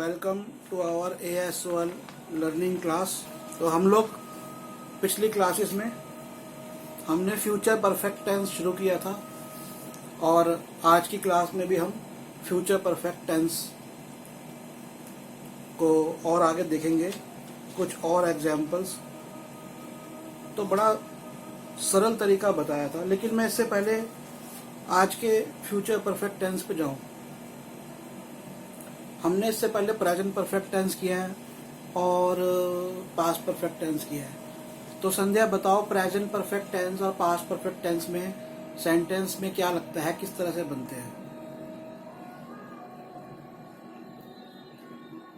Welcome to our AS1 learning class. तो हम लोग पिछली क्लासेस में हमने फ्यूचर परफेक्ट टेंस शुरू किया था और आज की क्लास में भी हम फ्यूचर परफेक्ट टेंस को और आगे देखेंगे, कुछ और एग्जाम्पल्स। तो बड़ा सरल तरीका बताया था, लेकिन मैं इससे पहले आज के फ्यूचर परफेक्ट टेंस पे जाऊं। हमने इससे पहले प्रेजेंट परफेक्ट टेंस किया है और पास्ट परफेक्ट टेंस किया है। तो संध्या बताओ, प्रेजेंट परफेक्ट टेंस और पास्ट परफेक्ट टेंस में सेंटेंस में क्या लगता है, किस तरह से बनते हैं?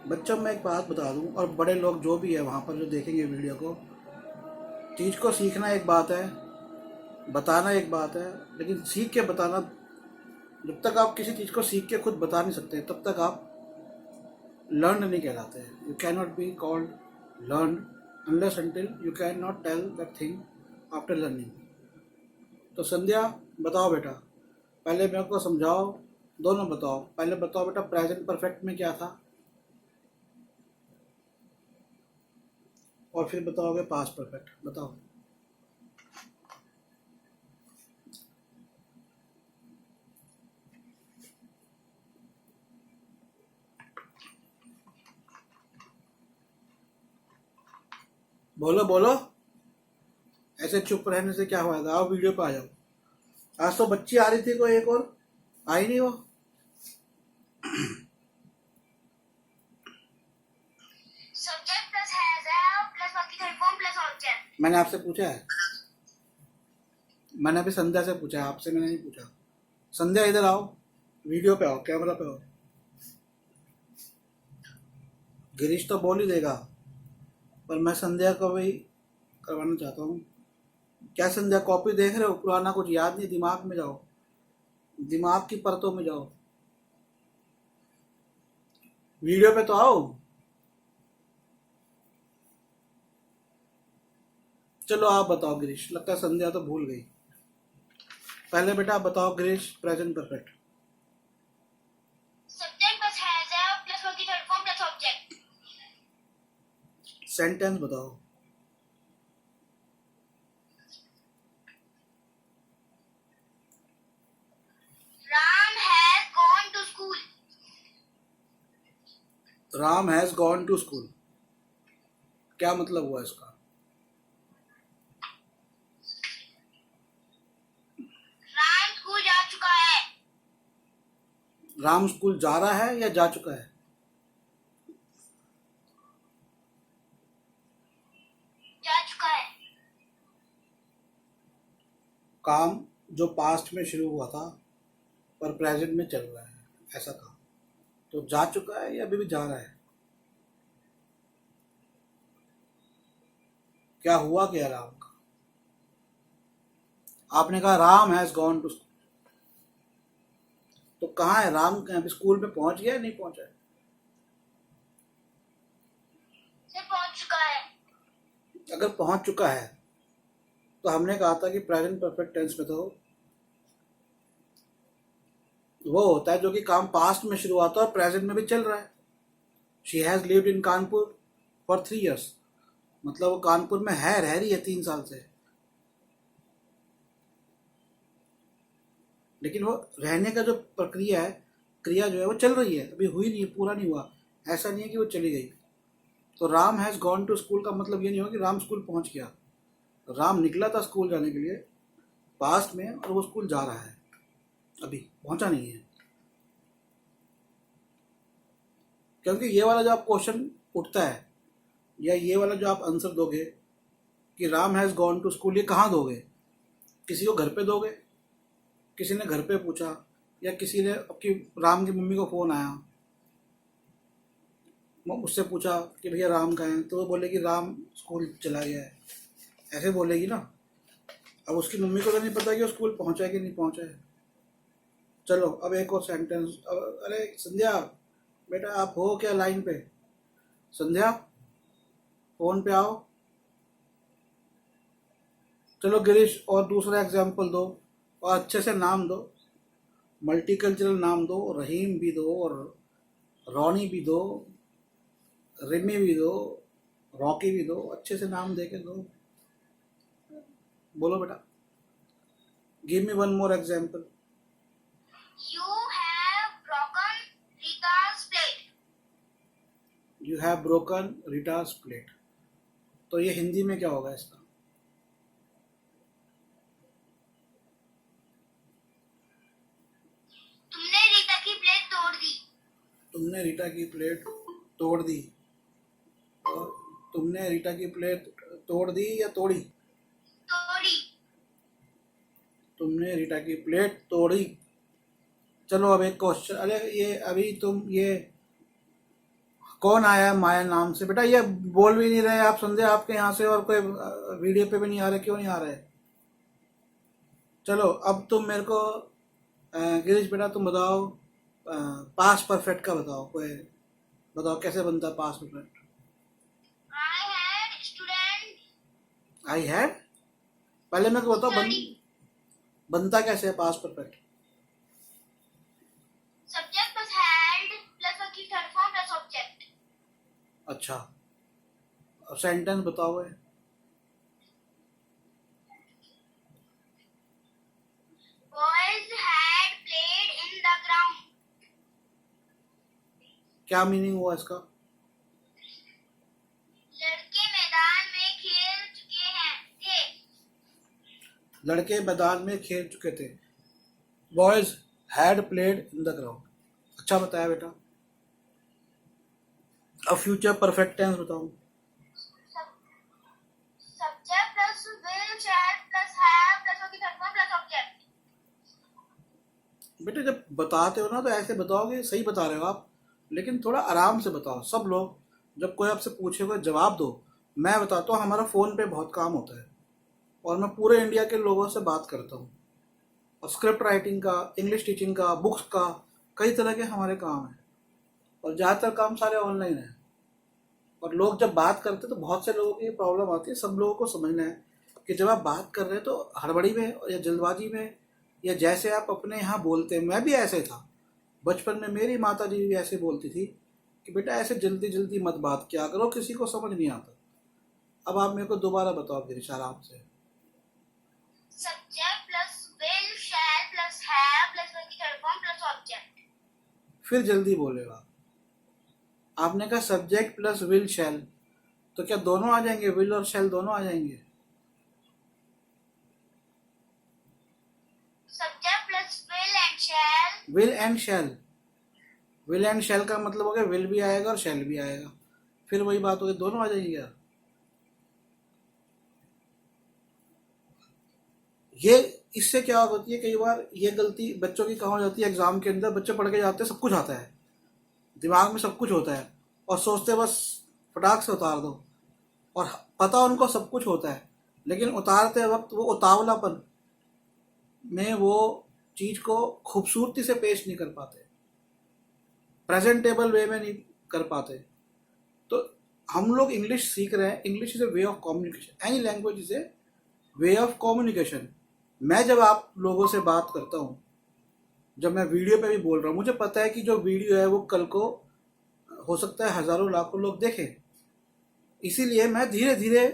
बच्चों, मैं एक बात बता दूं, और बड़े लोग जो भी है वहां पर जो देखेंगे वीडियो को, चीज को सीखना एक बात है, बताना एक बात है, लेकिन सीख के बताना, जब तक आप किसी चीज को सीख के खुद बता नहीं सकते तब तक आप लर्न नहीं कहलाते। You can not be called learn unless until you can not tell that thing after learning. तो संध्या बताओ बेटा, पहले मेरे को समझाओ, दोनों बताओ। पहले बताओ बेटा, प्रेजेंट परफेक्ट में क्या था, और फिर बताओगे पास्ट परफेक्ट। बताओ। बोलो बोलो, ऐसे चुप रहने से क्या होगा? आओ वीडियो पे आ जाओ। आज तो बच्ची आ रही थी, कोई एक और आई नहीं वो। Subject plus has have plus बाकी थर्ड फॉर्म प्लस ऑब्जेक्ट। मैंने आपसे पूछा है, मैंने अभी संध्या से पूछा है, आपसे मैंने नहीं पूछा। संध्या इधर आओ, वीडियो पे आओ, कैमरा पे आओ। गिरीश तो बोल ही देगा, पर मैं संध्या को भी करवाना चाहता हूँ। क्या संध्या, कॉपी देख रहे हो? पुराना कुछ याद नहीं, दिमाग में जाओ, दिमाग की परतों में जाओ, वीडियो पे तो आओ। चलो आप बताओ गिरीश, लगता है संध्या तो भूल गई। पहले बेटा आप बताओ Girish, present perfect subject plus has have plus बाकी third form plus object. Sentence बताओ। Ram has gone to school. Ram has gone to school, क्या मतलब हुआ इसका? राम स्कूल जा चुका है। राम स्कूल जा रहा है या जा चुका है? जा चुका है। काम जो पास्ट में शुरू हुआ था पर प्रेजेंट में चल रहा है, ऐसा काम। तो जा चुका है या अभी भी जा रहा है? क्या हुआ क्या राम का? आपने कहा Ram has gone to school, तो कहाँ है राम? कहाँ अभी स्कूल में पहुंच गया, नहीं पहुंचा है? से पहुंच चुका है। अगर पहुंच चुका है तो हमने कहा था कि प्रेजेंट परफेक्ट टेंस में तो वो होता है जो कि काम पास्ट में शुरू हुआ था और प्रेजेंट में भी चल रहा है। She has lived in Kanpur for 3 years, मतलब वो कानपुर में है, रह रही है 3 साल से। लेकिन वो रहने का जो प्रक्रिया है, क्रिया जो है वो चल रही है, अभी हुई नहीं, पूरा नहीं हुआ। ऐसा नहीं है कि वो चली गई। तो Ram has gone to school का मतलब ये नहीं हो कि राम स्कूल पहुंच गया। राम निकला था स्कूल जाने के लिए पास्ट में, और वो स्कूल जा रहा है, अभी पहुंचा नहीं है। क्योंकि ये वाला जो आप क्वेश्चन उठता है, या ये वाला जो आप आंसर दोगे कि Ram has gone to school, ये कहाँ दोगे? किसी को घर पे दोगे, किसी ने घर पे पूछा, या किसी ने आपकी राम की मम्मी को फोन आया, उससे पूछा कि भैया राम कहाँ है, तो वो बोलेगी राम स्कूल चला गया है, ऐसे बोलेगी ना। अब उसकी मम्मी को तो नहीं पता कि वो स्कूल पहुंचा है कि नहीं पहुंचा है। चलो अब एक और सेंटेंस। अरे संध्या बेटा, आप हो क्या लाइन पे? संध्या फोन पे आओ। चलो गिरीश, और दूसरा एग्जाम्पल दो, और अच्छे से नाम दो, मल्टीकल्चरल नाम दो, रहीम भी दो और रोनी भी दो, रिमी भी दो, रॉकी भी दो, अच्छे से नाम दे के दो। बोलो बेटा, give me one more example. You have broken Rita's plate. You have broken Rita's plate. तो ये हिंदी में क्या होगा इसका? तुमने रीता की प्लेट तोड़ दी। तुमने रीटा की प्लेट तोड़ दी। और तुमने रीटा की प्लेट तोड़ दी या तोड़ी? तोड़ी। तुमने रीटा की प्लेट तोड़ी। चलो अब एक क्वेश्चन। अरे ये अभी तुम ये कौन आया है माया नाम से? बेटा ये बोल भी नहीं रहे आप, संध्या आपके यहाँ से, और कोई वीडियो पे भी नहीं आ रहे, क्यों नहीं आ रहे? चलो अब तुम मेरे को गिरीश बेटा तुम बताओ, पास परफेक्ट का बताओ, कोई बताओ कैसे बनता है past perfect. I had student I had, पहले मेरे को बताओ study. बनता कैसे है past perfect? Subject plus had plus वर्ग की third form plus object. अच्छा, अब सेंटेंस बताओ है। Boys had played in the ground. क्या मीनिंग हुआ इसका? लड़के मैदान में खेल चुके थे। लड़के मैदान में खेल चुके थे। Boys had played in the ground. अच्छा बताया बेटा। अब फ्यूचर परफेक्ट टेंस बताओ। Subject plus will, shall plus have plus वर्ग की third form plus object. बेटा जब बताते हो ना तो ऐसे बताओगे, सही बता रहे हो आप, लेकिन थोड़ा आराम से बताओ। सब लोग जब कोई आपसे पूछेगा जवाब दो। मैं बताता हूँ, हमारा फ़ोन पे बहुत काम होता है और मैं पूरे इंडिया के लोगों से बात करता हूँ, और स्क्रिप्ट राइटिंग का, इंग्लिश टीचिंग का, बुक्स का, कई तरह के हमारे काम हैं, और ज़्यादातर काम सारे ऑनलाइन हैं। और लोग जब बात करते हैं तो बहुत से लोगों की प्रॉब्लम आती है। सब लोगों को समझना है कि जब आप बात कर रहे हैं तो हड़बड़ी में या जल्दबाजी में, या जैसे आप अपने यहाँ बोलते हैं, मैं भी ऐसे था बचपन में। मेरी माता जी भी ऐसे बोलती थी कि बेटा ऐसे जल्दी जल्दी मत बात किया करो, किसी को समझ नहीं आता। अब आप मेरे को दोबारा बताओ गिरीश आराम से। Subject plus will, shall plus have plus वर्ग की third form plus object. फिर जल्दी बोलेगा। आपने कहा सब्जेक्ट प्लस विल शैल, तो क्या दोनों आ जाएंगे? विल और शैल दोनों आ जाएंगे? Subject plus will and shall. Will and shall. Will and shall का मतलब हो गया विल भी आएगा और शैल भी आएगा, फिर वही बात होगी, दोनों आ जाएंगे क्या? ये इससे क्या होती है, कई बार ये गलती बच्चों की कहाँ हो जाती है, एग्जाम के अंदर बच्चे पढ़ के जाते हैं, सब कुछ आता है, दिमाग में सब कुछ होता है, और सोचते हैं बस फटाक से उतार दो, और पता उनको सब कुछ होता है, लेकिन उतारते वक्त वो उतावलापन में वो चीज़ को खूबसूरती से पेश नहीं कर पाते, प्रेजेंटेबल वे में नहीं कर पाते। तो हम लोग इंग्लिश सीख रहे हैं। English is a way of communication, any language is a way of communication. मैं जब आप लोगों से बात करता हूँ, जब मैं वीडियो पे भी बोल रहा हूँ, मुझे पता है कि जो वीडियो है वो कल को हो सकता है हज़ारों लाखों लोग देखें, इसीलिए मैं धीरे धीरे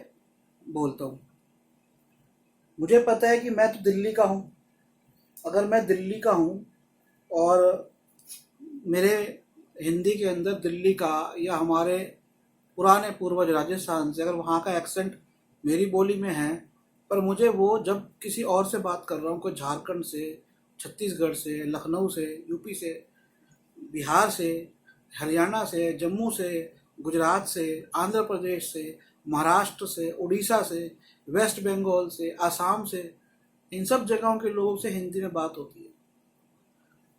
बोलता हूँ। मुझे पता है कि मैं तो दिल्ली का हूँ, अगर मैं दिल्ली का हूँ और मेरे हिंदी के अंदर दिल्ली का या हमारे पुराने पूर्वज राजस्थान से, अगर वहाँ का एक्सेंट मेरी बोली में है, पर मुझे वो जब किसी और से बात कर रहा हूँ, कोई झारखंड से, छत्तीसगढ़ से, लखनऊ से, यूपी से, बिहार से, हरियाणा से, जम्मू से, गुजरात से, आंध्र प्रदेश से, महाराष्ट्र से, उड़ीसा से, वेस्ट बंगाल से, आसाम से, इन सब जगहों के लोगों से हिंदी में बात होती है।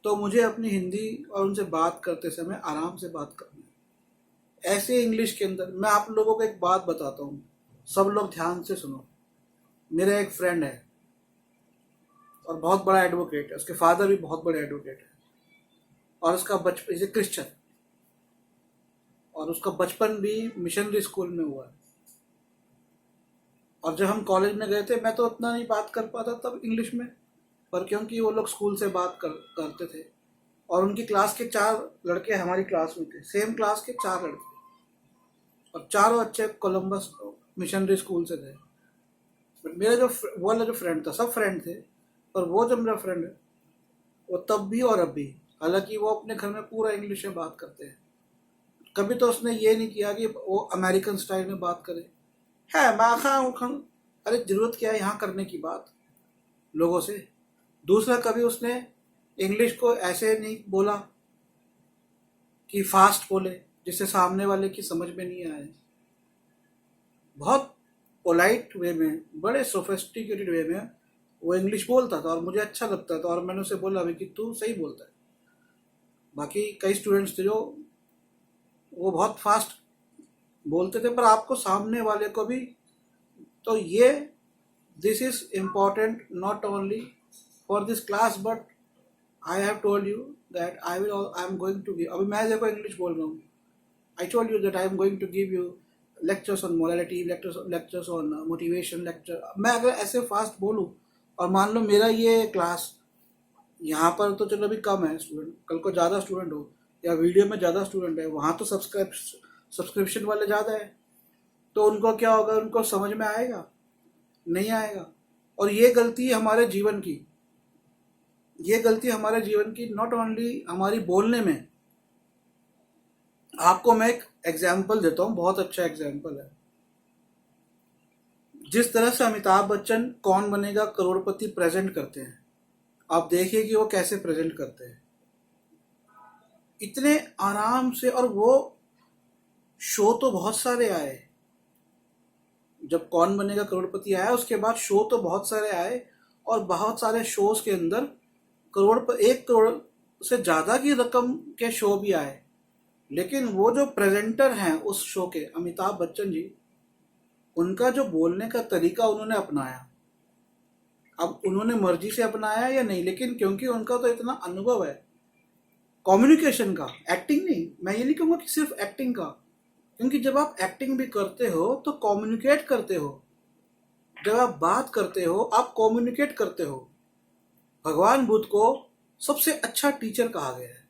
तो मुझे अपनी हिंदी और उनसे बात करते समय आराम से बात करनी है। ऐसे इंग्लिश के अंदर मैं आप लोगों को एक बात बताता हूँ, सब लोग ध्यान से सुनो। मेरा एक फ्रेंड है और बहुत बड़ा एडवोकेट है, उसके फादर भी बहुत बड़े एडवोकेट है, और उसका बचपन इसे क्रिश्चियन, और उसका बचपन भी मिशनरी स्कूल में हुआ है। और जब हम कॉलेज में गए थे, मैं तो उतना नहीं बात कर पाता तब इंग्लिश में, पर क्योंकि वो लोग स्कूल से बात करते थे, और उनकी क्लास के 4 लड़के हमारी क्लास में थे, सेम क्लास के 4 लड़के, और चारों अच्छे कोलंबस मिशनरी स्कूल से थे। बट मेरा जो वो वाला जो फ्रेंड था, सब फ्रेंड थे, पर वो जो मेरा फ्रेंड है वो तब भी और अब भी, हालांकि वो अपने घर में पूरा इंग्लिश में बात करते हैं, कभी तो उसने ये नहीं किया कि वो अमेरिकन स्टाइल में बात करे है माखा उखा। अरे जरूरत क्या है यहाँ करने की बात लोगों से। दूसरा, कभी उसने इंग्लिश को ऐसे नहीं बोला कि फास्ट बोले जिससे सामने वाले की समझ में नहीं आए। बहुत पोलाइट वे में, बड़े सोफिस्टिकेटेड वे में वो इंग्लिश बोलता था और मुझे अच्छा लगता था, और मैंने उसे बोला भी कि तू सही बोलता है। बाकी कई स्टूडेंट्स थे जो वो बहुत फास्ट बोलते थे, पर आपको सामने वाले को भी, तो ये this is important not only for this class but I have told you that I am going to give, अभी मैं देखो इंग्लिश बोल रहा हूँ, I told you that I am going to give you lectures on morality, lectures on motivation lecture. मैं अगर ऐसे fast बोलूँ और मान लो मेरा ये क्लास यहाँ पर तो चलो अभी कम है स्टूडेंट, कल को ज़्यादा स्टूडेंट हो या वीडियो में ज़्यादा स्टूडेंट है, वहाँ तो सब्सक्रिप्शन वाले ज़्यादा है, तो उनको क्या होगा, उनको समझ में आएगा नहीं आएगा। और ये गलती है हमारे जीवन की, ये गलती हमारे जीवन की नॉट ओनली हमारी बोलने में। आपको मैं एक एग्जाम्पल देता हूँ, बहुत अच्छा एग्जाम्पल है। जिस तरह से अमिताभ बच्चन कौन बनेगा करोड़पति प्रेजेंट करते हैं, आप देखिए कि वो कैसे प्रेजेंट करते हैं, इतने आराम से। और वो शो तो बहुत सारे आए, जब कौन बनेगा करोड़पति आया उसके बाद शो तो बहुत सारे आए, और बहुत सारे शोज के अंदर 1 करोड़ से ज़्यादा की रकम के शो भी आए। लेकिन वो जो प्रेजेंटर हैं उस शो के, अमिताभ बच्चन जी, उनका जो बोलने का तरीका उन्होंने अपनाया, अब उन्होंने मर्जी से अपनाया या नहीं, लेकिन क्योंकि उनका तो इतना अनुभव है कम्युनिकेशन का, एक्टिंग नहीं, मैं ये नहीं कहूँगा कि सिर्फ एक्टिंग का, क्योंकि जब आप एक्टिंग भी करते हो तो कम्युनिकेट करते हो, जब आप बात करते हो आप कम्युनिकेट करते हो। भगवान बुद्ध को सबसे अच्छा टीचर कहा गया है,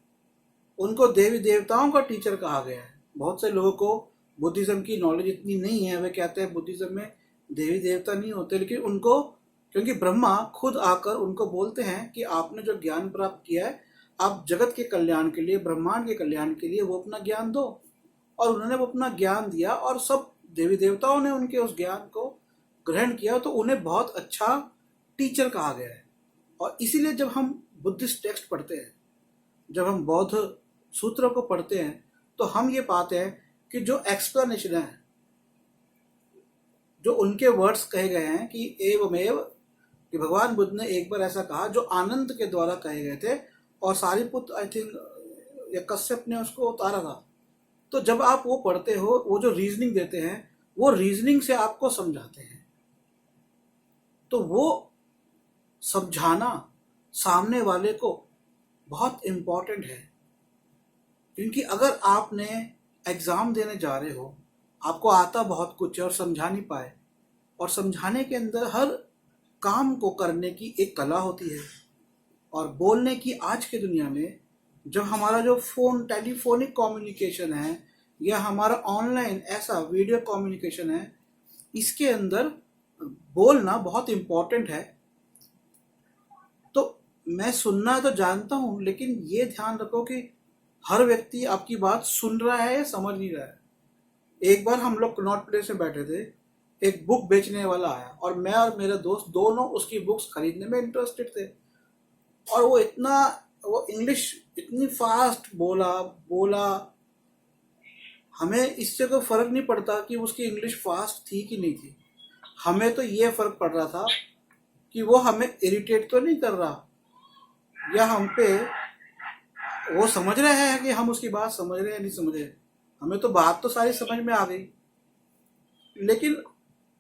उनको देवी देवताओं का टीचर कहा गया है। बहुत से लोगों को बुद्धिज्म की नॉलेज इतनी नहीं है, वे कहते हैं बुद्धिज्म में देवी देवता नहीं होते, लेकिन उनको, क्योंकि ब्रह्मा खुद आकर उनको बोलते हैं कि आपने जो ज्ञान प्राप्त किया है आप जगत के कल्याण के लिए, ब्रह्मांड के कल्याण के लिए वो अपना ज्ञान दो। और उन्होंने वो अपना ज्ञान दिया और सब देवी देवताओं ने उनके उस ज्ञान को ग्रहण किया, तो उन्हें बहुत अच्छा टीचर कहा गया है। और इसीलिए जब हम बुद्धिस्ट टेक्स्ट पढ़ते हैं, जब हम बौद्ध सूत्रों को पढ़ते हैं, तो हम ये पाते हैं कि जो एक्सप्लेनेशन है, जो उनके वर्ड्स कहे गए हैं कि एवमेव, कि भगवान बुद्ध ने एक बार ऐसा कहा जो आनंद के द्वारा कहे गए थे, और सारिपुत्र आई थिंक या कश्यप ने उसको उतारा था। तो जब आप वो पढ़ते हो, वो जो रीजनिंग देते हैं वो रीजनिंग से आपको समझाते हैं, तो वो समझाना सामने वाले को बहुत इम्पोर्टेंट है। क्योंकि अगर आपने एग्ज़ाम देने जा रहे हो, आपको आता बहुत कुछ है और समझा नहीं पाए, और समझाने के अंदर हर काम को करने की एक कला होती है, और बोलने की आज की दुनिया में जब हमारा जो टेलीफोनिक कम्युनिकेशन है या हमारा ऑनलाइन ऐसा वीडियो कम्युनिकेशन है, इसके अंदर बोलना बहुत इम्पोर्टेंट है। तो मैं सुनना तो जानता हूँ, लेकिन ये ध्यान रखो कि हर व्यक्ति आपकी बात सुन रहा है या समझ नहीं रहा है। एक बार हम लोग कनॉट प्लेस में बैठे थे, एक बुक बेचने वाला आया, और मैं और मेरा दोस्त दोनों उसकी बुक्स खरीदने में इंटरेस्टेड थे। और वो इंग्लिश इतनी फास्ट बोला, हमें इससे कोई फर्क नहीं पड़ता कि उसकी इंग्लिश फास्ट थी कि नहीं थी, हमें तो ये फर्क पड़ रहा था कि वो हमें इरिटेट तो नहीं कर रहा, या हम पे वो समझ रहे हैं कि हम उसकी बात समझ रहे हैं नहीं समझ रहे। हमें तो बात तो सारी समझ में आ गई, लेकिन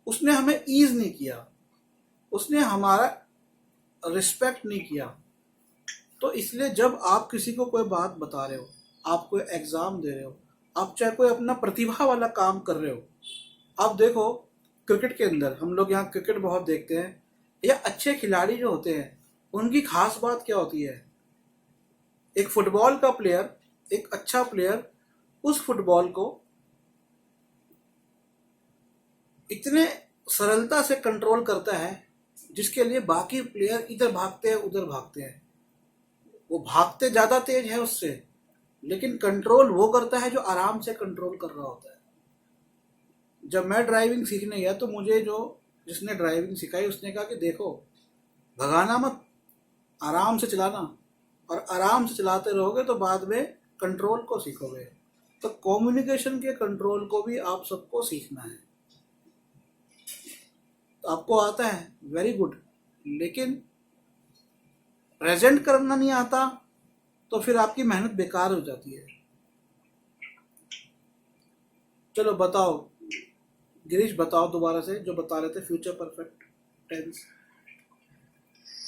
उसने हमें ईज नहीं किया, उसने हमारा रिस्पेक्ट नहीं किया। तो इसलिए जब आप किसी को कोई बात बता रहे हो, आप कोई एग्ज़ाम दे रहे हो, आप चाहे कोई अपना प्रतिभा वाला काम कर रहे हो, आप देखो क्रिकेट के अंदर, हम लोग यहाँ क्रिकेट बहुत देखते हैं, या अच्छे खिलाड़ी जो होते हैं उनकी खास बात क्या होती है। एक फुटबॉल का प्लेयर, एक अच्छा प्लेयर उस फुटबॉल को इतने सरलता से कंट्रोल करता है जिसके लिए बाकी प्लेयर इधर भागते हैं उधर भागते हैं। वो भागते ज्यादा तेज है उससे, लेकिन कंट्रोल वो करता है जो आराम से कंट्रोल कर रहा होता है। जब मैं ड्राइविंग सीखने गया तो मुझे जो जिसने ड्राइविंग सिखाई उसने कहा कि देखो, भगाना मत, आराम से चलाना, और आराम से चलाते रहोगे तो बाद में कंट्रोल को सीखोगे। तो कम्युनिकेशन के कंट्रोल को भी आप सबको सीखना है। तो आपको आता है, वेरी गुड, लेकिन प्रेजेंट करना नहीं आता तो फिर आपकी मेहनत बेकार हो जाती है। चलो बताओ, गिरीश बताओ दोबारा से जो बता रहे थे, future perfect tense.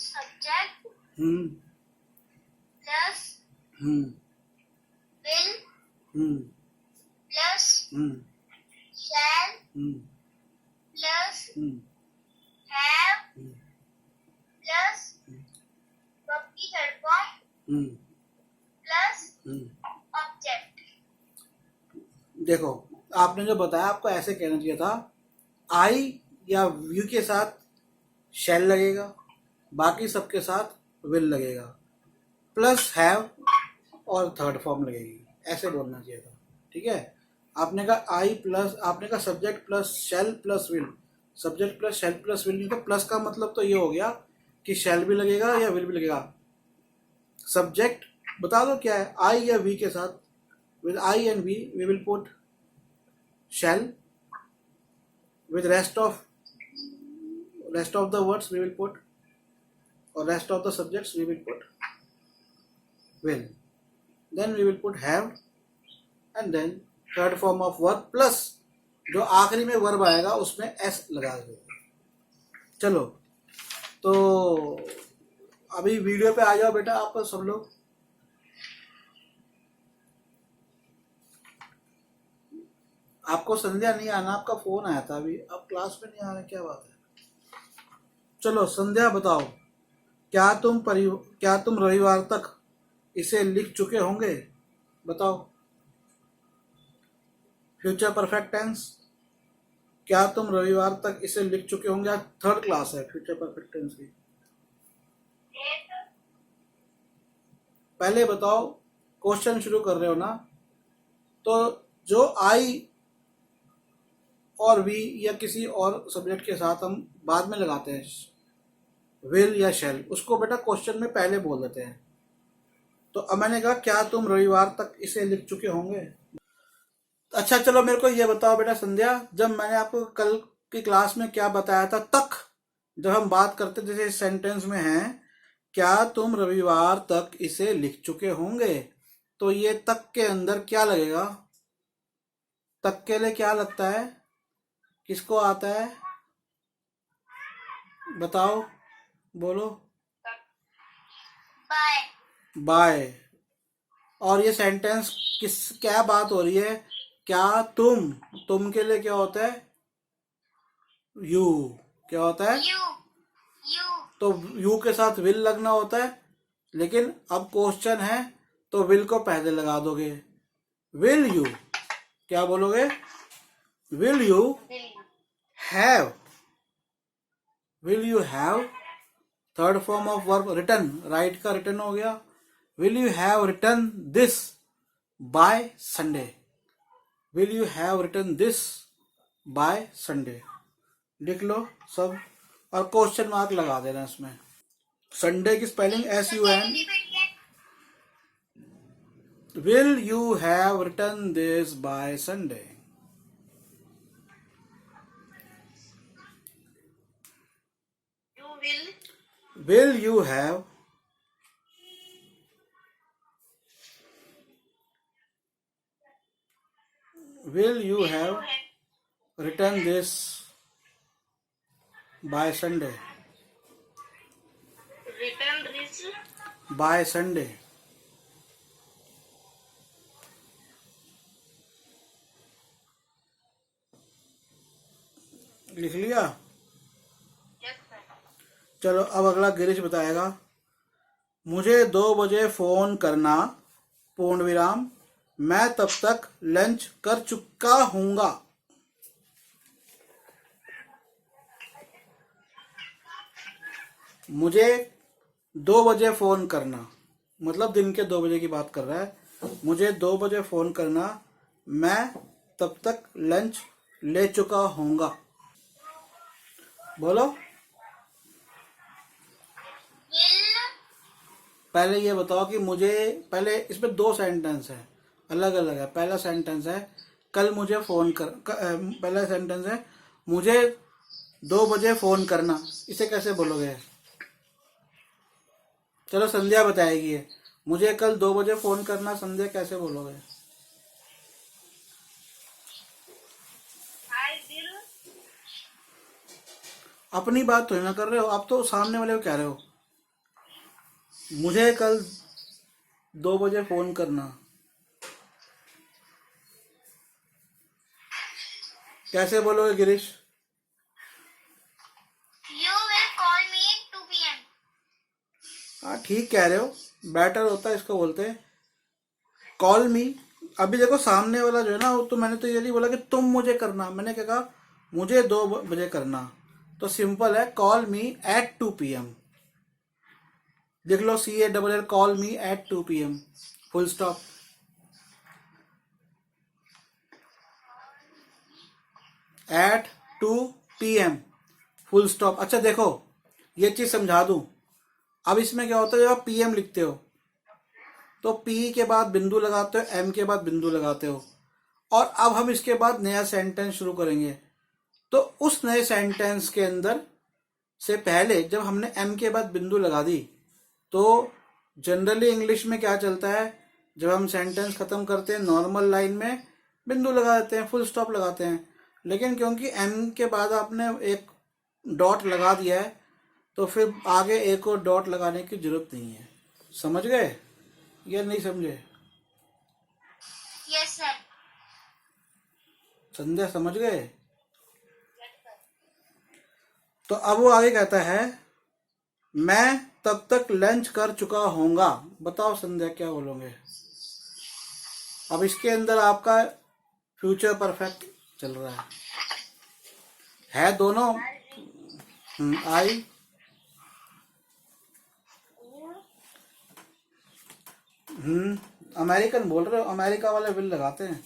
subject hmm plus hmm will hmm plus hmm shall hmm plus hmm have hmm plus verb की third form hmm plus hmm. object। देखो, आपने जो बताया आपको ऐसे कहना चाहिए था, आई या व्यू के साथ शैल लगेगा, बाकी सबके साथ विल लगेगा, प्लस हैव और थर्ड फॉर्म लगेगी, ऐसे बोलना चाहिए था। ठीक है, आपने कहा आई प्लस, आपने कहा subject plus shell plus will, subject plus shell plus will नहीं, तो प्लस का मतलब तो ये हो गया कि शैल भी लगेगा या विल भी लगेगा। सब्जेक्ट बता दो क्या है, आई या वी के साथ, with I and we will put shall, with rest of the words we will put, or rest of the subjects we will put will, then we will put have, and then third form of verb plus जो आखिरी में verb आएगा उसमें s लगा देंगे। चलो, तो अभी वीडियो पे आ जाओ बेटा आप सब लोग। आपको संध्या नहीं आना, आपका फोन आया था अभी, आप क्लास में नहीं आ रहे, क्या बात है। चलो संध्या बताओ, क्या तुम रविवार तक इसे लिख चुके होंगे? बताओ, फ्यूचर परफेक्ट टेंस, क्या तुम रविवार तक इसे लिख चुके होंगे? आज थर्ड क्लास है फ्यूचर परफेक्ट टेंस की। पहले बताओ, क्वेश्चन शुरू कर रहे हो ना, तो जो आई और वी या किसी और सब्जेक्ट के साथ हम बाद में लगाते हैं, विल या शैल, उसको बेटा क्वेश्चन में पहले बोल देते हैं। तो अब मैंने कहा क्या तुम रविवार तक इसे लिख चुके होंगे। अच्छा चलो मेरे को ये बताओ बेटा संध्या, जब मैंने आपको कल की क्लास में क्या बताया था, तक, जब हम बात करते जैसे इस सेंटेंस में है, क्या तुम रविवार तक इसे लिख चुके होंगे, तो ये तक के अंदर क्या लगेगा? तक के लिए क्या लगता है, किसको आता है बताओ, बोलो। बाय। बाय। और ये सेंटेंस क्या बात हो रही है, क्या तुम के लिए क्या होता है, यू, क्या होता है, यू तो यू के साथ विल लगना होता है, लेकिन अब क्वेश्चन है तो विल को पहले लगा दोगे। विल यू, क्या बोलोगे, will you have, will you have, third form of verb written, write का रिटन हो गया, will you have written this by Sunday, will you have written this by Sunday, लिख लो सब, और क्वेश्चन मार्क लगा देना इसमें। संडे की spelling SUN, will you have written this by Sunday, will you have written this by Sunday, by Sunday, लिख लिया। चलो अब अगला गिरीश बताएगा, मुझे 2 बजे फोन करना, पूर्ण विराम, मैं तब तक लंच कर चुका हूँगा। मुझे 2 बजे फ़ोन करना, मतलब दिन के 2 बजे की बात कर रहा है। मुझे 2 बजे फ़ोन करना, मैं तब तक लंच ले चुका होऊंगा। बोलो। will पहले ये बताओ कि मुझे, पहले इसमें 2 सेंटेंस है, अलग अलग है। पहला सेंटेंस है कल मुझे फ़ोन पहला सेंटेंस है मुझे 2 बजे फ़ोन करना। इसे कैसे बोलोगे? चलो संध्या बताएगी ये। मुझे कल 2 बजे फ़ोन करना, संध्या कैसे बोलोगे? I will अपनी बात तो ना कर रहे हो, आप तो सामने वाले को कह रहे हो मुझे कल 2 बजे फ़ोन करना। कैसे बोलोगे Girish? you will call me at 2 p.m. हाँ ठीक कह रहे हो, बेटर होता है इसको बोलते हैं कॉल मी। अभी देखो सामने वाला जो है ना, वो तो मैंने तो ये नहीं बोला कि तुम मुझे करना, मैंने क्या कहा, मुझे 2 बजे करना। तो सिंपल है, कॉल मी एट 2 PM। देख लो, CALL, call me at 2 PM, full stop. At 2 PM, full stop. अच्छा देखो, ये चीज समझा दूं। अब इसमें क्या होता है, जब आप PM लिखते हो तो P के बाद बिंदु लगाते हो, M के बाद बिंदु लगाते हो। और अब हम इसके बाद नया सेंटेंस शुरू करेंगे, तो उस नए सेंटेंस के अंदर से पहले जब हमने M के बाद बिंदु लगा दी, तो जनरली इंग्लिश में क्या चलता है, जब हम सेंटेंस खत्म करते हैं नॉर्मल लाइन में बिंदु लगा देते हैं, फुल स्टॉप लगाते हैं। लेकिन क्योंकि M के बाद आपने एक डॉट लगा दिया है, तो फिर आगे एक और डॉट लगाने की जरूरत नहीं है। समझ गए या नहीं समझे? Yes, sir. संध्या समझ गए? तो अब वो आगे कहता है मैं तब तक लंच कर चुका होऊंगा। बताओ संध्या क्या बोलोगे? अब इसके अंदर आपका फ्यूचर परफेक्ट चल रहा है दोनों। आई अमेरिकन बोल रहे हो, अमेरिका वाले विल लगाते हैं।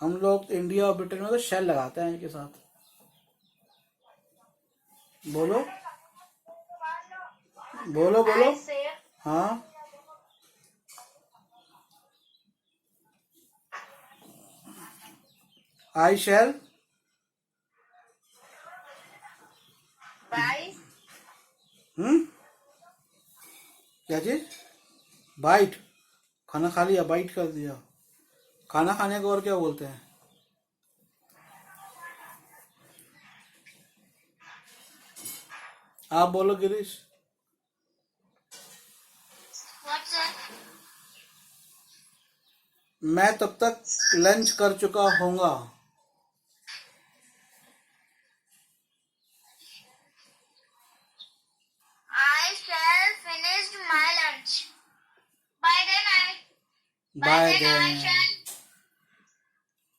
हम लोग इंडिया और ब्रिटेन में तो शेल लगाते हैं इनके साथ। बोलो बोलो बोलो। I say हाँ, आई शेल bye. क्या चीज? बाइट? खाना खा लिया, बाइट कर दिया। खाना खाने को और क्या बोलते हैं? आप बोलो गिरीश। What's sir? मैं तब तक लंच कर चुका होऊंगा। I shall finish my lunch. By then by I then shall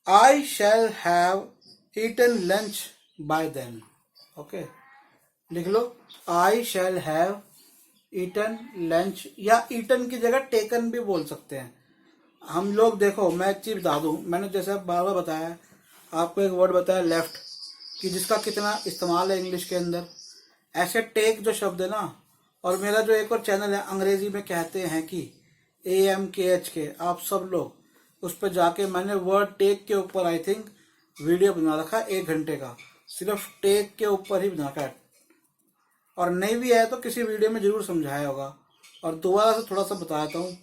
I shall have eaten lunch by then. Okay, लिख लो, I shall have eaten lunch, या ईटन की जगह टेकन भी बोल सकते हैं हम लोग। देखो मैं एक चीज बता दूं, मैंने जैसे बार बार बताया, आपको एक वर्ड बताया लेफ्ट, कि जिसका कितना इस्तेमाल है इंग्लिश के अंदर। ऐसे टेक जो शब्द है ना, और मेरा जो एक और चैनल है अंग्रेजी में कहते हैं कि AMKH, आप सब लोग उस पर जाके, मैंने वर्ड टेक के ऊपर आई थिंक वीडियो बना रखा 1 घंटे का, सिर्फ टेक के ऊपर ही बना रखा है। और नहीं भी है तो किसी वीडियो में जरूर समझाया होगा। और दोबारा से थोड़ा सा बताता हूँ,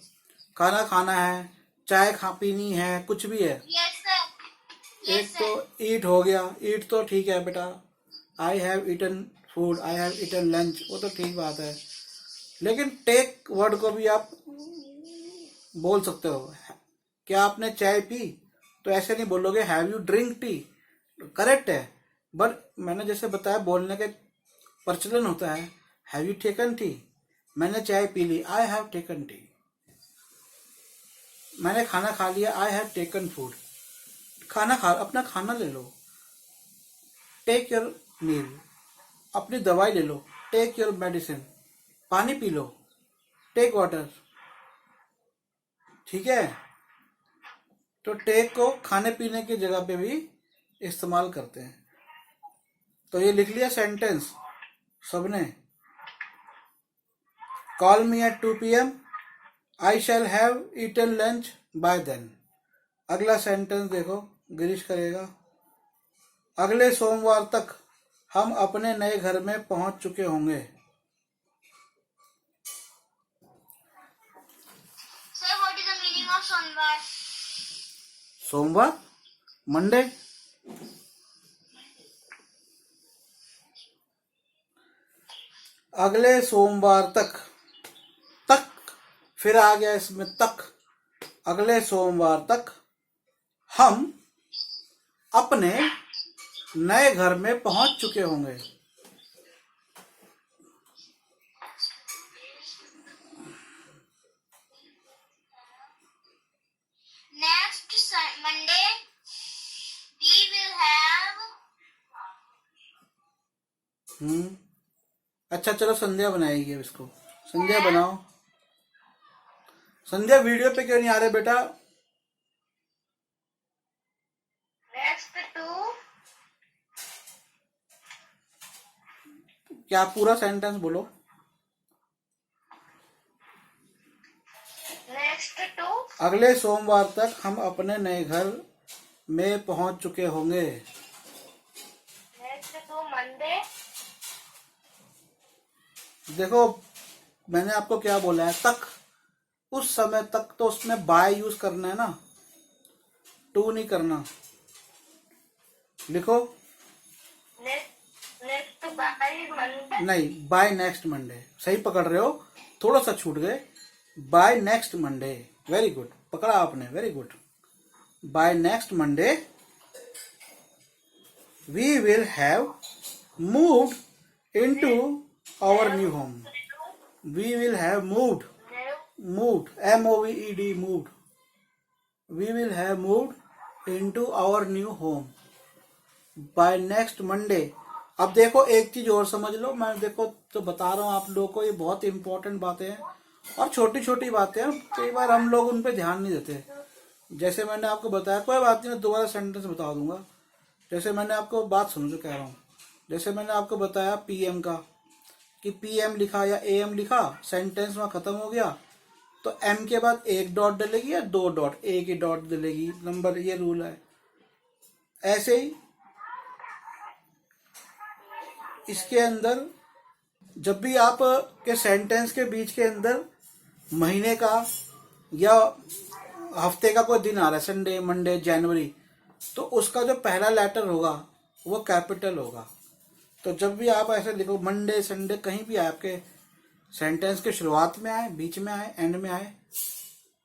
खाना खाना है, चाय खा पीनी है, कुछ भी है। yes sir. Yes एक sir. तो ईट हो गया, ईट तो ठीक है बेटा, I have eaten food, I have eaten lunch, वो तो ठीक बात है। लेकिन टेक वर्ड को भी आप बोल सकते हो। क्या आपने चाय पी? तो ऐसे नहीं बोलोगे have you drink tea, correct है। बट मैंने जैसे बताया, बोलने के प्रचलन होता है, हैव यू टेकन टी? मैंने चाय पी ली, आई हैव टेकन टी। मैंने खाना खा लिया, आई हैव टेकन फूड। खाना खा, अपना खाना ले लो, टेक योर मील, अपनी दवाई ले लो, टेक योर मेडिसिन, पानी पी लो, टेक वाटर, ठीक है। तो टेक को खाने पीने की जगह पे भी इस्तेमाल करते हैं। तो ये लिख लिया सेंटेंस सबने। Call me at 2 PM, I shall have eaten lunch by then. अगला सेंटेंस देखो, गिरीश करेगा। अगले सोमवार तक हम अपने नए घर में पहुंच चुके होंगे। Sir, what is the meaning of Sonvar? सोमवार, मंडे। अगले सोमवार तक, तक फिर आ गया इसमें तक। अगले सोमवार तक हम अपने नए घर में पहुंच चुके होंगे। Next Monday, we will have. अच्छा चलो, संध्या बनाएगी अब इसको। संध्या बनाओ। संध्या वीडियो पे क्यों नहीं आ रहे बेटा? Next to. क्या पूरा सेंटेंस बोलो। Next to. अगले सोमवार तक हम अपने नए घर में पहुंच चुके होंगे। Next to Monday. देखो मैंने आपको क्या बोला है, तक। उस समय तक तो उसमें बाय यूज करना है ना, टू नहीं करना। लिखो। Next to by Monday. नहीं, बाय नेक्स्ट मंडे। सही पकड़ रहे हो, थोड़ा सा छूट गए। By next Monday, very good, पकड़ा आपने, very good. By next Monday we will have moved into our new home. We will have moved, moved, MOVED, moved. We will have moved into our new home by next Monday. अब देखो एक चीज और समझ लो, मैं देखो तो बता रहा हूँ आप लोगों को, ये बहुत इंपॉर्टेंट बातें हैं और छोटी छोटी बातें हैं, कई बार हम लोग उन पे ध्यान नहीं देते। जैसे मैंने आपको बताया, कोई बात नहीं, मैं दोबारा सेंटेंस बता दूंगा। जैसे मैंने आपको बात सुनो जो कह रहा हूँ। जैसे मैंने आपको बताया PM का, कि PM लिखा या AM लिखा, सेंटेंस वहाँ खत्म हो गया, तो M के बाद एक डॉट डलेगी या दो डॉट, एक ही डॉट डलेगी, नंबर, ये रूल है। ऐसे ही इसके अंदर जब भी आप के सेंटेंस के बीच के अंदर महीने का या हफ्ते का कोई दिन आ रहा है, संडे, मंडे, जनवरी, तो उसका जो पहला लेटर होगा वो कैपिटल होगा। तो जब भी आप ऐसे लिखो, मंडे, संडे, कहीं भी आए, आपके सेंटेंस के शुरुआत में आए, बीच में आए, एंड में आए,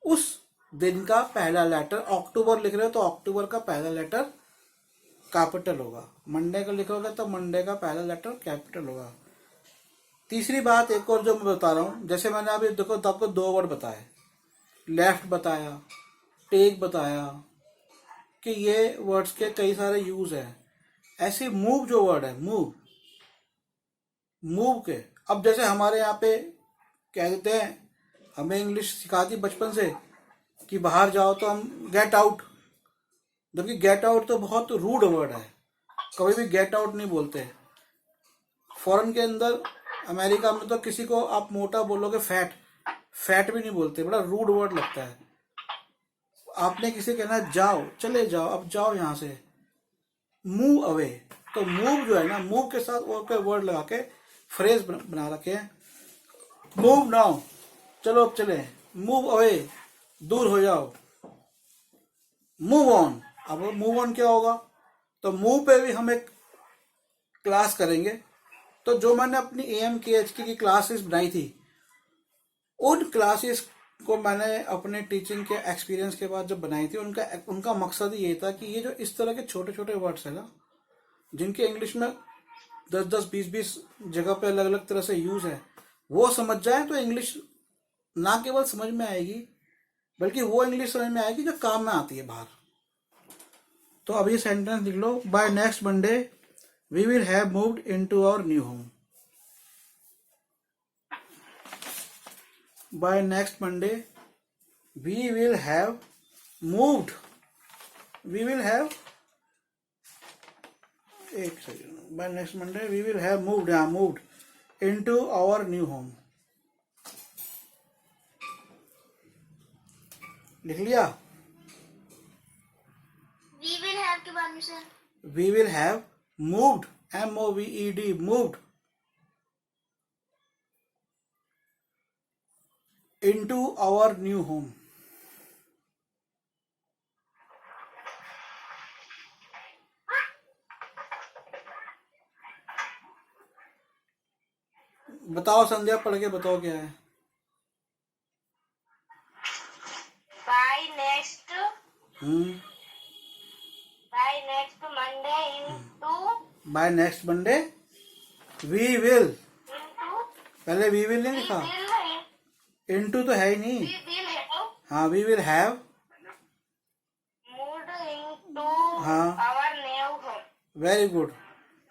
उस दिन का पहला लेटर, अक्टूबर लिख रहे हो तो अक्टूबर का पहला लेटर कैपिटल होगा। मंडे का लिखोगे तो मंडे का पहला लेटर कैपिटल होगा। तीसरी बात एक और जो मैं बता रहा हूँ, जैसे मैंने अभी देखो तो आपको दो वर्ड बताए, लेफ्ट बताया, टेक बताया, कि ये वर्ड्स के कई सारे यूज है। ऐसे मूव जो वर्ड है, मूव, मूव के, अब जैसे हमारे यहाँ पे कह देते हैं, हमें इंग्लिश सिखाती बचपन से कि बाहर जाओ तो हम गेट आउट, जबकि गेट आउट तो बहुत रूड वर्ड है, कभी भी गेट आउट नहीं बोलते। फॉरेन के अंदर, अमेरिका में तो किसी को आप मोटा बोलोगे, फैट, फैट भी नहीं बोलते, बड़ा रूड वर्ड लगता है। आपने किसी कहना जाओ, चले जाओ, अब जाओ यहाँ से, मूव अवे, तो मूव जो है ना, मूव के साथ और कोई वर्ड लगा के फ्रेज बना रखे हैं। मूव नाउ, चलो अब चले, मूव अवे, दूर हो जाओ, मूव ऑन। अब मूव ऑन क्या होगा, तो मूव पे भी हम एक क्लास करेंगे। तो जो मैंने अपनी AMKHT की क्लासेस बनाई थी, उन क्लासेस को मैंने अपने टीचिंग के एक्सपीरियंस के बाद जब बनाई थी, उनका मकसद ये था कि ये जो इस तरह के छोटे छोटे वर्ड्स है ना, जिनके इंग्लिश में 10-10, 20-20 जगह पे अलग अलग तरह से यूज है, वो समझ जाए तो इंग्लिश ना केवल समझ में आएगी, बल्कि वो इंग्लिश समझ में आएगी जो काम में आती है बाहर। तो अब ये सेंटेंस लिख लो, by next Monday we will have moved into our new home. by next Monday we will have moved. We will have एक second. By next Monday we will have moved. Yeah, moved into our new home. लिख लिया. We will have के बाद में sir. We will have moved. MOVED. Moved into our new home. बताओ संध्या, पढ़ के बताओ क्या है. By next Monday into By next Monday we will. into पहले we will नहीं we लिखा. will into तो है ही नहीं. we will have हाँ, we will have. moved into हाँ. our new home. Very good.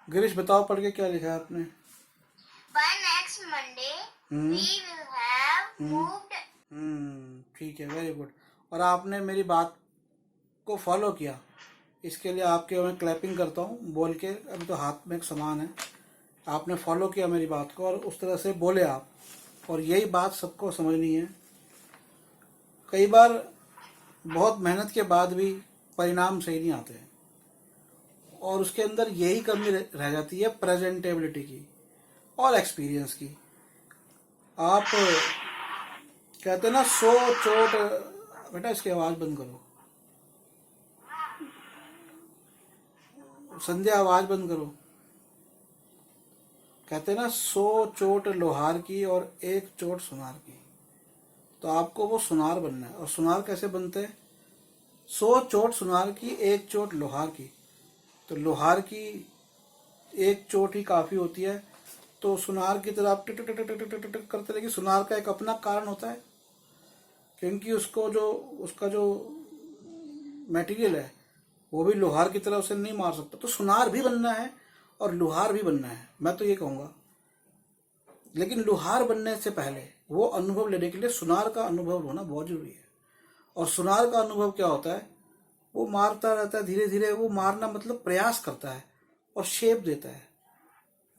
Girish बताओ पढ़ के क्या लिखा है आपने. By next Monday we will have moved. ठीक है, वेरी गुड. और आपने मेरी बात को फॉलो किया, इसके लिए आपके मैं क्लैपिंग करता हूँ बोल के. अभी तो हाथ में एक सामान है. आपने फॉलो किया मेरी बात को और उस तरह से बोले आप. और यही बात सबको समझनी है. कई बार बहुत मेहनत के बाद भी परिणाम सही नहीं आते हैं और उसके अंदर यही कमी रह जाती है प्रेजेंटेबिलिटी की और एक्सपीरियंस की. आप कहते हैं ना 100 चोट. बेटा इसकी आवाज़ बंद करो. संध्या आवाज़ बंद करो. कहते हैं ना 100 चोट लोहार की और 1 चोट सुनार की. तो आपको वो सुनार बनना है. और सुनार कैसे बनते हैं? 100 चोट सुनार की, 1 चोट लोहार की. तो लोहार की 1 चोट ही काफ़ी होती है. तो सुनार की तरह आप टिक टिक टिक टिक टिक टिक करते रहेंगे. सुनार का एक अपना कारण होता है क्योंकि उसका जो मटेरियल है वो भी लोहार की तरह उसे नहीं मार सकता. तो सुनार भी बनना है और लोहार भी बनना है, मैं तो ये कहूँगा. लेकिन लोहार बनने से पहले वो अनुभव लेने के लिए सुनार का अनुभव होना बहुत जरूरी है. और सुनार का अनुभव क्या होता है? वो मारता रहता है धीरे धीरे. वो मारना मतलब प्रयास करता है और शेप देता है.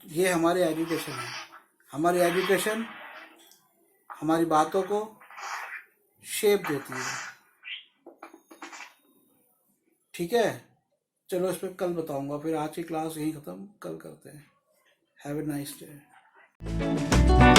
ये हमारी एजुकेशन है. हमारी एजुकेशन हमारी बातों को शेप देती है. ठीक है, चलो इस पर कल बताऊंगा. फिर आज की क्लास यहीं ख़त्म, कल करते हैं. Have a nice day.